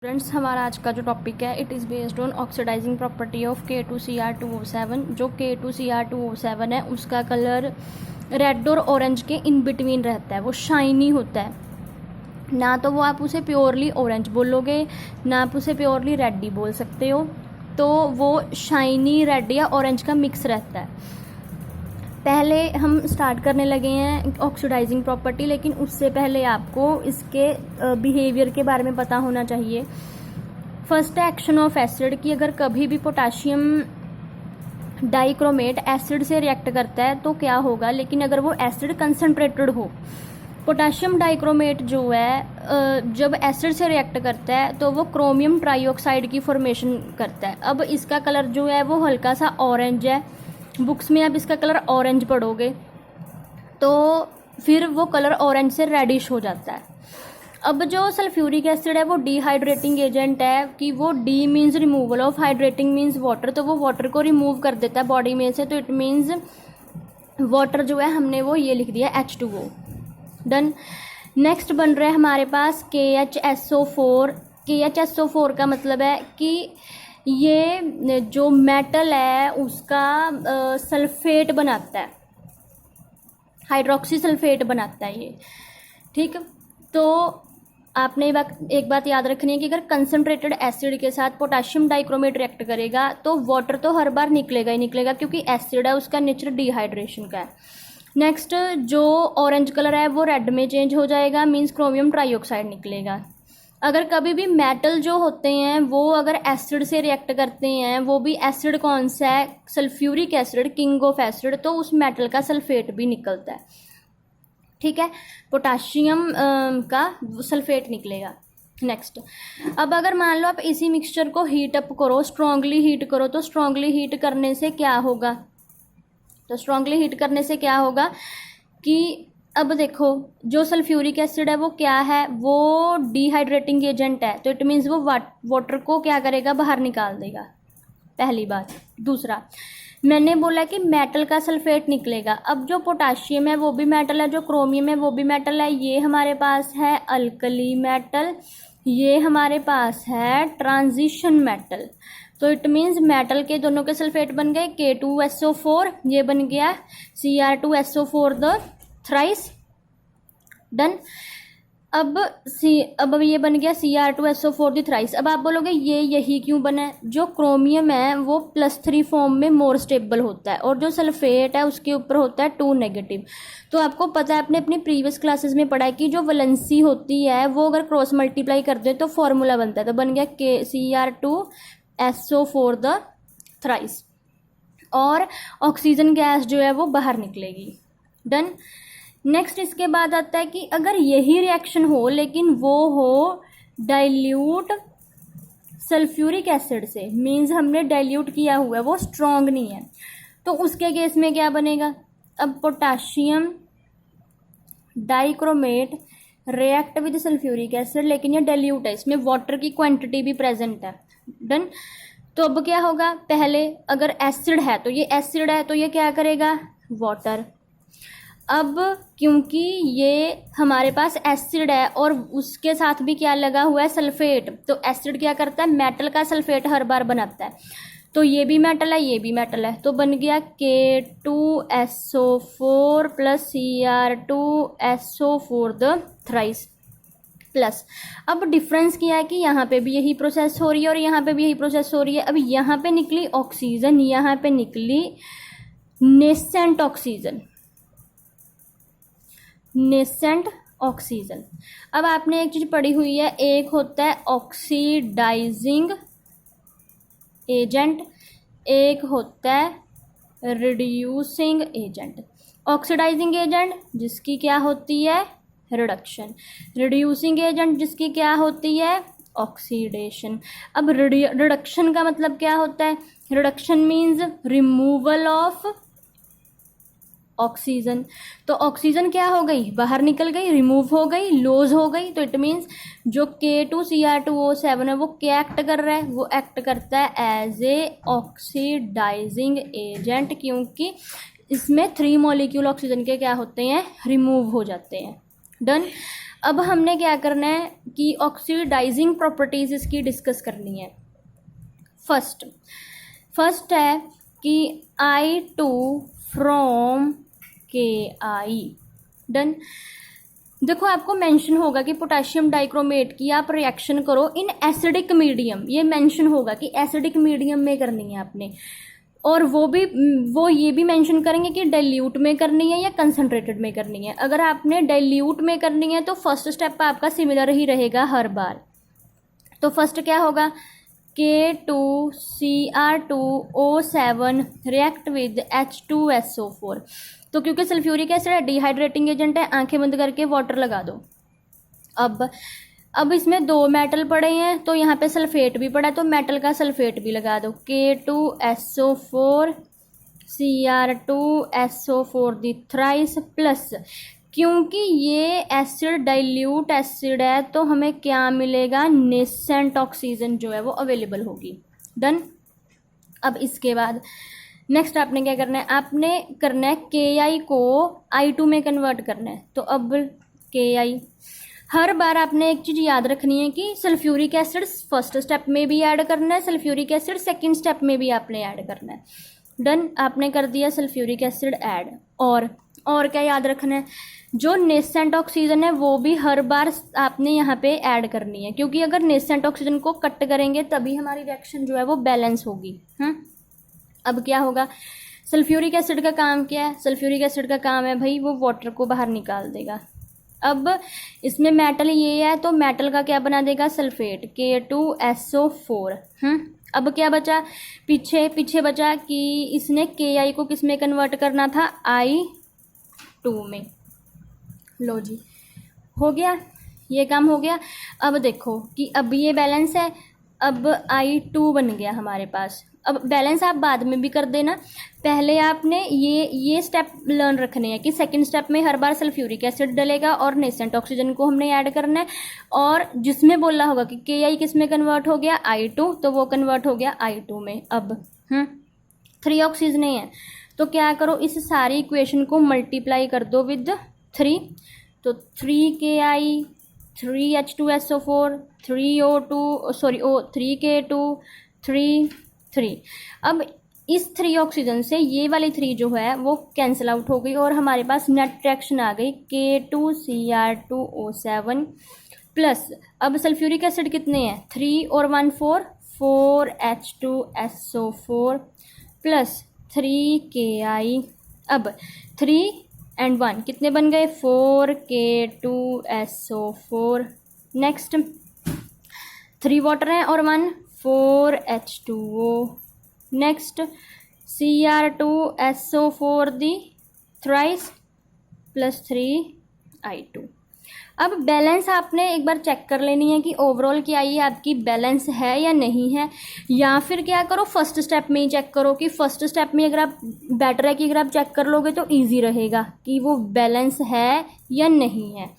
Friends, हमारा आज का जो टॉपिक है it is based on oxidising property of K2Cr2O7। जो K2Cr2O7 है उसका कलर रेड और ऑरेंज के इन बिटवीन रहता है, वो शाइनी होता है। ना तो वो आप उसे प्योरली ऑरेंज बोलोगे, ना आप उसे प्योरली रेड ही बोल सकते हो, तो वो शाइनी रेड या ऑरेंज का मिक्स रहता है। पहले हम स्टार्ट करने लगे हैं ऑक्सीडाइजिंग प्रॉपर्टी, लेकिन उससे पहले आपको इसके बिहेवियर के बारे में पता होना चाहिए। फर्स्ट एक्शन ऑफ एसिड कि अगर कभी भी पोटाशियम डाइक्रोमेट एसिड से रिएक्ट करता है तो क्या होगा, लेकिन अगर वो एसिड कंसनट्रेटेड हो। पोटाशियम डाइक्रोमेट जो है जब एसिड से रिएक्ट करता है तो वो क्रोमियम ट्राइऑक्साइड की फॉर्मेशन करता है। अब इसका कलर जो है वो हल्का सा ऑरेंज है, बुक्स में आप इसका कलर ऑरेंज पढ़ोगे तो फिर वो कलर ऑरेंज से रेडिश हो जाता है। अब जो सल्फ्यूरिक एसिड है वो डिहाइड्रेटिंग एजेंट है कि वो D means removal of, hydrating means water, तो वो वाटर को रिमूव कर देता है बॉडी में से, तो इट मीन्स वाटर जो है हमने वो ये लिख दिया H2O। डन। नेक्स्ट बन रहा है हमारे पास KHSO4। KHSO4 का मतलब है कि ये जो मेटल है उसका सल्फेट बनाता है, हाइड्रोक्सी सल्फेट बनाता है ये। ठीक, तो आपने एक बात याद रखनी है कि अगर कंसनट्रेटेड एसिड के साथ पोटाशियम डाइक्रोमेट रिएक्ट करेगा तो वाटर तो हर बार निकलेगा ही निकलेगा, क्योंकि एसिड है उसका नेचर डिहाइड्रेशन का है। नेक्स्ट जो ऑरेंज कलर है वो रेड में चेंज हो जाएगा, मीन्स क्रोमियम ट्राइऑक्साइड निकलेगा। अगर कभी भी मेटल जो होते हैं वो अगर एसिड से रिएक्ट करते हैं, वो भी एसिड कौन सा है, sulphuric acid, king of acid, तो उस मेटल का सल्फेट भी निकलता है। ठीक है, पोटाशियम का सल्फेट निकलेगा। नेक्स्ट, अब अगर मान लो आप इसी मिक्सचर को हीट अप करो, स्ट्रांगली हीट करो, तो स्ट्रांगली हीट करने से क्या होगा, तो स्ट्रांगली हीट करने से क्या होगा कि अब देखो जो सल्फ्यूरिक एसिड है वो क्या है, वो डिहाइड्रेटिंग एजेंट है, तो इट मीन्स वो वाटर को क्या करेगा, बाहर निकाल देगा, पहली बात। दूसरा, मैंने बोला कि मेटल का सल्फेट निकलेगा। अब जो पोटाशियम है वो भी मेटल है, जो क्रोमियम है वो भी मेटल है, ये हमारे पास है अल्कली मेटल, ये हमारे पास है ट्रांजिशन मेटल, तो इट मीन्स मेटल के दोनों के सल्फेट बन गए K2SO4, ये बन गया Cr2SO4 द थ्राइस। डन। अब ये बन गया Cr2SO4 द थ्राइस। अब आप बोलोगे ये यही क्यों बना है, जो क्रोमियम है वो +3 फॉर्म में मोर स्टेबल होता है और जो सल्फेट है उसके ऊपर होता है 2 नेगेटिव। तो आपको पता है, आपने अपनी प्रीवियस क्लासेस में पढ़ा है कि जो वैलेंसी होती है वो अगर क्रॉस मल्टीप्लाई कर दे तो फॉर्मूला बनता है, तो बन गया Cr2SO4 द थ्राइस, और ऑक्सीजन गैस जो है वो बाहर निकलेगी। डन। नेक्स्ट इसके बाद आता है कि अगर यही रिएक्शन हो लेकिन वो हो डाइल्यूट सल्फ्यूरिक एसिड से, मीन्स हमने डाइल्यूट किया हुआ है, वो स्ट्रॉन्ग नहीं है, तो उसके केस में क्या बनेगा। अब potassium dichromate react with sulphuric acid, लेकिन ये डाइल्यूट है, इसमें वाटर की क्वांटिटी भी प्रेजेंट है। डन। तो अब क्या होगा, पहले अगर एसिड है तो ये एसिड है तो ये क्या करेगा, वाटर। अब क्योंकि ये हमारे पास एसिड है और उसके साथ भी क्या लगा हुआ है, सल्फेट, तो एसिड क्या करता है, मेटल का सल्फेट हर बार बनाता है, तो ये भी मेटल है ये भी मेटल है, तो बन गया K2SO4 plus Cr2SO4 the thrice plus. अब डिफरेंस क्या है कि यहाँ पे भी यही प्रोसेस हो रही है और यहाँ पे भी यही प्रोसेस हो रही है। अब यहाँ पे निकली ऑक्सीजन, यहाँ पे निकली नेसेंट ऑक्सीजन, नेसेंट ऑक्सीजन। अब आपने एक चीज पढ़ी हुई है, एक होता है ऑक्सीडाइजिंग एजेंट, एक होता है रिड्यूसिंग एजेंट। ऑक्सीडाइजिंग एजेंट जिसकी क्या होती है, रिडक्शन, रिड्यूसिंग एजेंट जिसकी क्या होती है, ऑक्सीडेशन। अब रिडक्शन का मतलब क्या होता है, reduction means removal of oxygen, तो ऑक्सीजन क्या हो गई, बाहर निकल गई, रिमूव हो गई, लॉस हो गई, तो इट मीन्स जो K2Cr2O7 है वो क्या एक्ट कर रहा है, वो एक्ट करता है एज ए ऑक्सीडाइजिंग एजेंट, क्योंकि इसमें 3 मॉलिक्यूल ऑक्सीजन के क्या होते हैं, रिमूव हो जाते हैं। डन। अब हमने क्या करना है कि ऑक्सीडाइजिंग प्रॉपर्टीज इसकी डिस्कस करनी है। फर्स्ट है कि I2 फ्रॉम KI। डन। देखो आपको मेंशन होगा कि पोटेशियम डाइक्रोमेट की आप रिएक्शन करो इन एसिडिक मीडियम, ये मेंशन होगा कि एसिडिक मीडियम में करनी है आपने, और वो ये भी मेंशन करेंगे कि डाइल्यूट में करनी है या कंसंट्रेटेड में करनी है। अगर आपने डाइल्यूट में करनी है तो फर्स्ट स्टेप आपका सिमिलर ही रहेगा हर बार। तो फर्स्ट क्या होगा, K2Cr2O7 रिएक्ट विद H2SO4। तो क्योंकि सल्फ्यूरिक एसिड है, डिहाइड्रेटिंग एजेंट है, आंखें बंद करके वाटर लगा दो। अब इसमें 2 मेटल पड़े हैं तो यहाँ पे सल्फेट भी पड़ा है, तो मेटल का सल्फेट भी लगा दो, K2SO4 Cr2SO4 दी थ्राइस प्लस, क्योंकि ये एसिड डाइल्यूट एसिड है तो हमें क्या मिलेगा, नेसेंट ऑक्सीजन जो है वो अवेलेबल होगी। डन। अब इसके बाद नेक्स्ट आपने क्या करना है, आपने करना है KI को I2 में कन्वर्ट करना है। तो अब KI, हर बार आपने एक चीज़ याद रखनी है कि सल्फ्यूरिक एसिड फर्स्ट स्टेप में भी ऐड करना है, सल्फ्यूरिक एसिड सेकंड स्टेप में भी आपने ऐड करना है। डन। आपने कर दिया सल्फ्यूरिक एसिड ऐड। और क्या याद रखना है, जो नेसेंट ऑक्सीजन है वो भी हर बार आपने यहाँ पे ऐड करनी है, क्योंकि अगर नेसेंट ऑक्सीजन को कट करेंगे तभी हमारी रिएक्शन जो है वो बैलेंस होगी। अब क्या होगा, सल्फ्यूरिक एसिड का काम क्या है, सल्फ्यूरिक एसिड का काम है भाई वो वाटर को बाहर निकाल देगा। अब इसमें मेटल ये है तो मेटल का क्या बना देगा, सल्फेट, K2SO4। अब क्या बचा, पीछे बचा कि इसने KI को किस में कन्वर्ट करना था, I2 में। लो जी, हो गया, ये काम हो गया। अब देखो कि अब ये बैलेंस है, अब I2 बन गया हमारे पास। अब बैलेंस आप बाद में भी कर देना, पहले आपने ये स्टेप लर्न रखने हैं कि सेकंड स्टेप में हर बार सल्फ्यूरिक एसिड डलेगा और नेसेंट ऑक्सीजन को हमने ऐड करना है, और जिसमें बोला होगा कि KI किस में कन्वर्ट हो गया, I2, तो वो कन्वर्ट हो गया I2 में। अब 3 ऑक्सीजन है तो क्या करो, इस सारी इक्वेशन को मल्टीप्लाई कर दो विद 3। तो 3KI 3H2SO4 3K2 3। अब इस 3 ऑक्सीजन से ये वाली 3 जो है वो कैंसिल आउट हो गई और हमारे पास नेट रिएक्शन आ गई, K2Cr2O7 प्लस, अब सल्फ्यूरिक एसिड कितने हैं, 3 और 1 4, 4H2SO4 प्लस 3KI। अब 3 and 1 कितने बन गए, 4K2SO4। नेक्स्ट 3 वाटर हैं और 1 4H2O। नेक्स्ट Cr2SO4 दी थ्राइस प्लस 3I2। अब बैलेंस आपने एक बार चेक कर लेनी है कि ओवरऑल क्या ये आपकी बैलेंस है या नहीं है, या फिर क्या करो फर्स्ट स्टेप में ही चेक करो कि फर्स्ट स्टेप में अगर आप बेटर है कि अगर आप चेक कर लोगे तो इजी रहेगा कि वो बैलेंस है या नहीं है।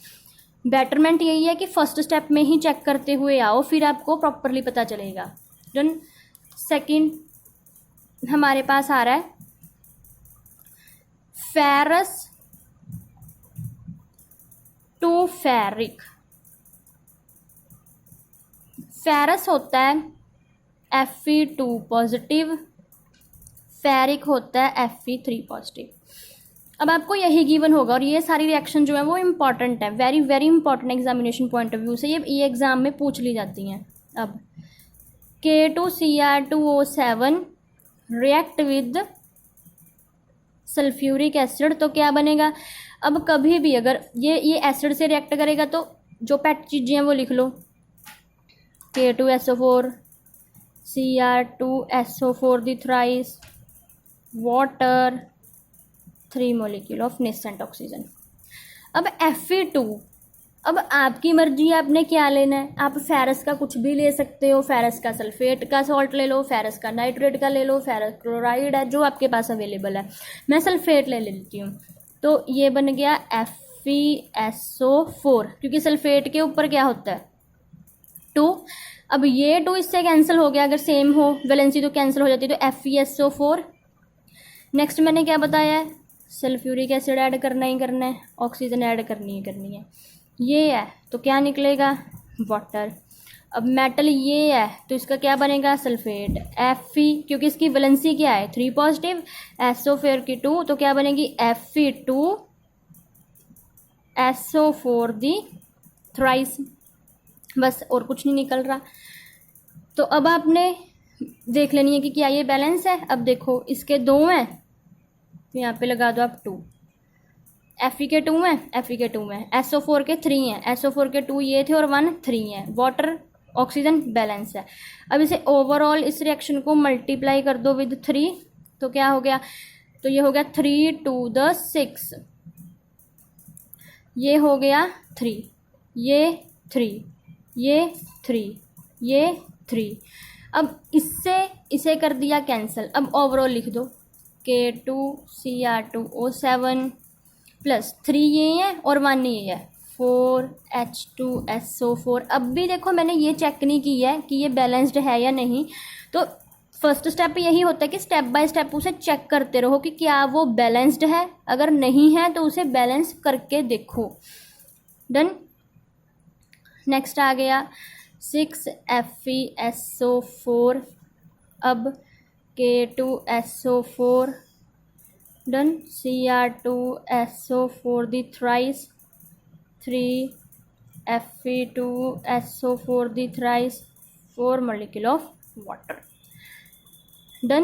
बेटरमेंट यही है कि फर्स्ट स्टेप में ही चेक करते हुए आओ, फिर आपको प्रॉपरली पता चलेगा। डन। सेकंड हमारे पास आ रहा है फेरस टू फेरिक। फेरस होता है Fe2 पॉजिटिव, फेरिक होता है Fe3 पॉजिटिव। अब आपको यही गिवन होगा और ये सारी रिएक्शन जो है वो इम्पॉर्टेंट है, very very important examination point of view से ये एग्जाम में पूछ ली जाती हैं। अब K2Cr2O7 react with sulphuric acid, तो क्या बनेगा, अब कभी भी अगर ये एसिड से रिएक्ट करेगा तो जो पेट चीज़ें हैं वो लिख लो, K2SO4 Cr2SO4 the thrice water 3 molecule of nascent oxygen. अब Fe2, अब आपकी मर्जी है आपने क्या लेना है, आप फेरस का कुछ भी ले सकते हो, फेरस का सल्फेट का सॉल्ट ले लो, फेरस का नाइट्रेट का ले लो, फेरस क्लोराइड है जो आपके पास अवेलेबल है, मैं सल्फेट ले लेती हूँ। तो ये बन गया FeSO4, क्योंकि सल्फेट के ऊपर क्या होता है 2। अब ये 2 इससे कैंसिल हो गया, अगर सेम हो वैलेंसी तो कैंसिल हो जाती है, तो FeSO4। नेक्स्ट मैंने क्या बताया है, सल्फ्यूरिक एसिड ऐड करना ही करना है, ऑक्सीजन ऐड करनी ही करनी है। ये है तो क्या निकलेगा, वाटर। अब मेटल ये है तो इसका क्या बनेगा, सल्फेट। Fe क्योंकि इसकी वैलेंसी क्या है 3 पॉजिटिव, SO फिर की 2 तो क्या बनेगी Fe2 SO4 दी थ्राइस। बस और कुछ नहीं निकल रहा। तो अब आपने देख लेनी है कि क्या ये बैलेंस है। अब देखो इसके 2 हैं तो यहाँ पे लगा दो आप 2, Fe के 2 हैं, Fe के 2 हैं, SO4 के 3 हैं, SO4 के 2 ये थे और 1 3 हैं। वाटर ऑक्सीजन बैलेंस है। अब इसे ओवरऑल इस रिएक्शन को मल्टीप्लाई कर दो विद 3 तो क्या हो गया, तो ये हो गया 3 to the 6, ये हो गया 3, ये 3, ये 3, ये 3। अब इससे इसे कर दिया कैंसिल। अब ओवरऑल लिख दो K2Cr2O7 प्लस 3 ये है और 1 ये है 4H2SO4। अब भी देखो मैंने ये चेक नहीं की है कि ये बैलेंस्ड है या नहीं। तो फर्स्ट स्टेप यही होता है कि स्टेप बाय स्टेप उसे चेक करते रहो कि क्या वो बैलेंस्ड है, अगर नहीं है तो उसे बैलेंस करके देखो। डन। नेक्स्ट आ गया 6FeSO4, अब K2SO4, done. Cr2SO4 the thrice, 3Fe2SO4 the thrice, 4 molecule of water। Done.